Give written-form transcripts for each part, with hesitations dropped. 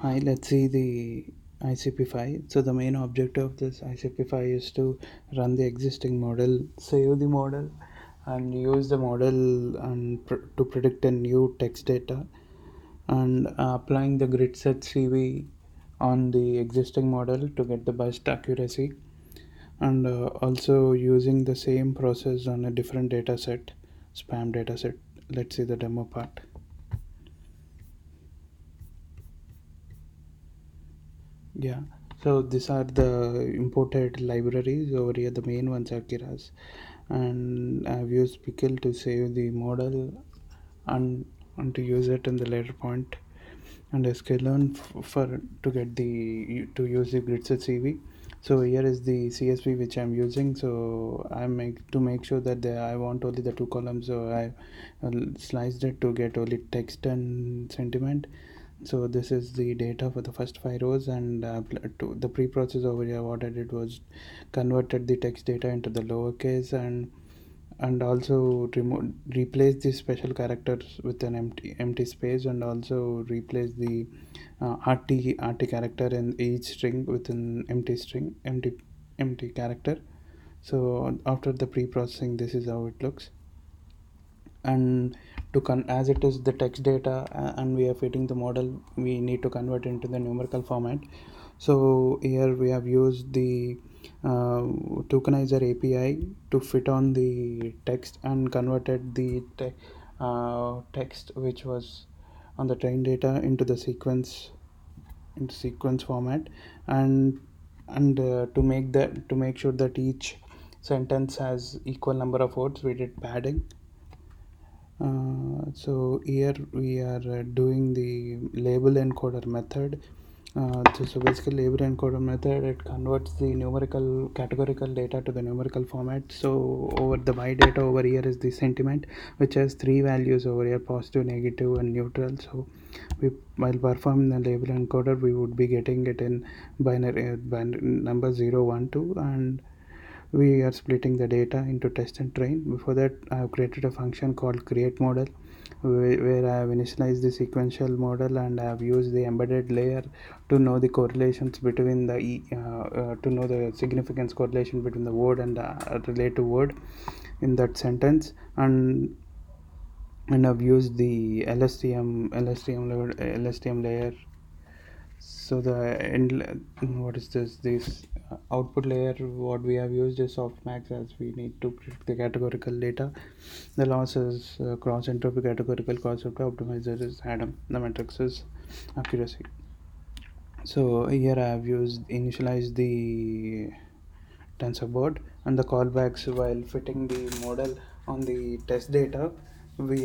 Hi, let's see the ICP5. So the main objective of this ICP5 is to run the existing model, save the model, and use the model and to predict a new text data, and applying the grid set CV on the existing model to get the best accuracy, and also using the same process on a different data set, spam data set. Let's see the demo part. Yeah, so these are the imported libraries. Over here the main ones are Keras, and I've used Pickle to save the model, and to use it in the later point, and sklearn for to get the to use the gridset CV. So here is the CSV which I'm using. So I make sure that I want only the two columns, so I sliced it to get only text and sentiment. So this is the data for the first 5 rows, and to the pre-process over here, what I did was converted the text data into the lowercase, and also replace the special characters with an empty space, and also replace the RT character in each string with an empty character. So after the pre-processing, this is how it looks. And as it is the text data, and we are fitting the model, we need to convert into the numerical format. So here we have used the tokenizer API to fit on the text, and converted the text which was on the train data into sequence format, and to make sure that each sentence has equal number of words, we did padding. So here we are doing the label encoder method. So basically, label encoder method, it converts the numerical categorical data to the numerical format. So over the my data over here is the sentiment, which has three values over here: positive, negative, and neutral. So while performing the label encoder, we would be getting it in binary number 0, 1, 2, and we are splitting the data into test and train. Before that, I have created a function called create model, where I have initialized the sequential model, and I have used the embedded layer to know the correlations between to know the significance correlation between the word and the related word in that sentence. And I've used the LSTM layer. So the end, what is this output layer, what we have used is softmax, as we need to predict the categorical data. The loss is cross entropy categorical concept, optimizer is Adam, the matrix is accuracy. So here I have used initialize the tensor board and the callbacks while fitting the model on the test data. We'll be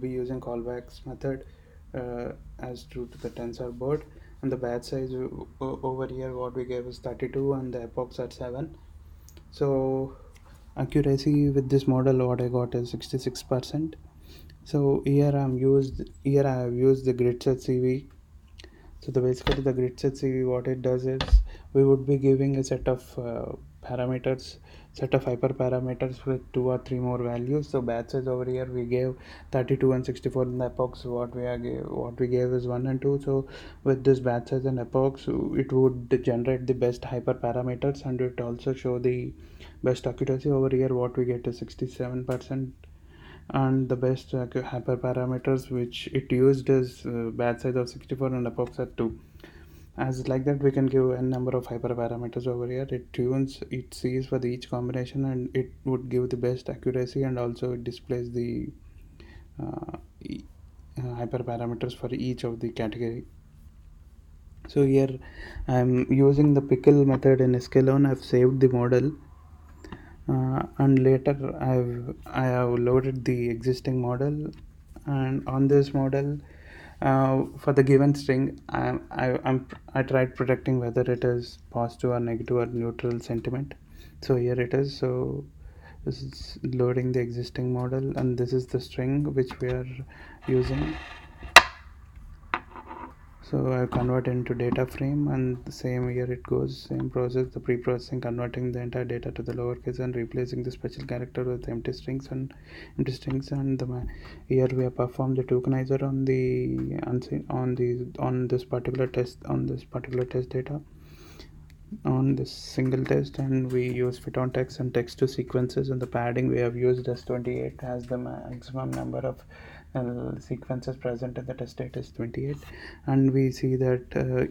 using callbacks method as true to the tensor board. And the batch size over here, what we gave is 32, and the epochs are 7. So accuracy with this model, what I got is 66%. So here I have used the grid set CV. So basically the grid set CV, what it does is, we would be giving a set of parameters, set of hyperparameters with 2 or 3 more values. So batch size over here we gave 32 and 64 in the epochs. What we gave is 1 and 2. So with this batch size and epochs, it would generate the best hyperparameters, and it also show the best accuracy. Over here what we get is 67%, and the best hyperparameters which it used is batch size of 64 and epochs at 2. As like that, we can give n number of hyperparameters over here. It sees for the each combination, and it would give the best accuracy, and also it displays the uh, e- hyperparameters for each of the category. So here I'm using the pickle method in sklearn. I've saved the model, and later I have loaded the existing model, and on this model, for the given string, I tried predicting whether it is positive or negative or neutral sentiment. So here it is. So this is loading the existing model, and this is the string which we are using. So I convert into data frame, and the same here it goes, same process, the pre-processing, converting the entire data to the lowercase and replacing the special character with empty strings, and here we have performed the tokenizer on the on this particular test data on this single test, and we use fit on text and text to sequences, and the padding we have used as 28 as the maximum number of sequences present in the test data is 28, and we see that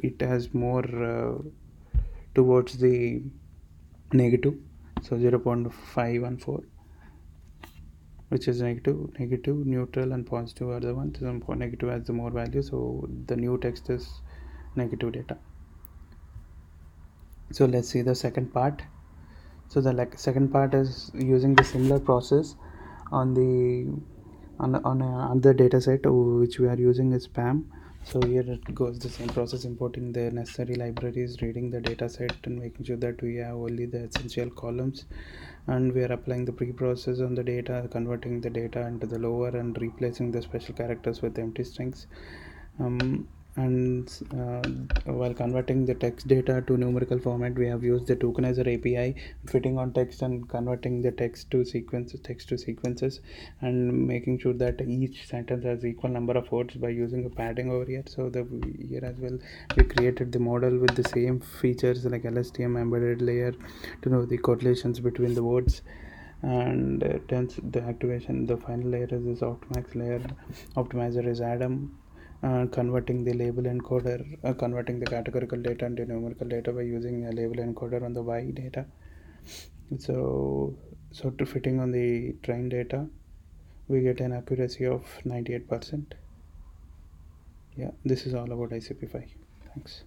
it has more towards the negative, so 0.514, which is negative, neutral and positive are the ones. So negative has the more value, so the new text is negative data. So let's see the second part. So the second part is using the similar process on the on another data set which we are using is spam. So here it goes the same process, importing the necessary libraries, reading the data set and making sure that we have only the essential columns, and we are applying the pre-process on the data, converting the data into the lower and replacing the special characters with empty strings. And while converting the text data to numerical format, we have used the tokenizer API, fitting on text and converting the text to sequences, and making sure that each sentence has equal number of words by using a padding over here. So the here as well, we created the model with the same features like LSTM embedded layer to know the correlations between the words, and tense the activation. The final layer is this optimize layer. Optimizer is Adam, converting the label encoder, converting the categorical data into numerical data by using a label encoder on the Y data. So to fitting on the train data, we get an accuracy of 98%. Yeah, this is all about ICP5. Thanks.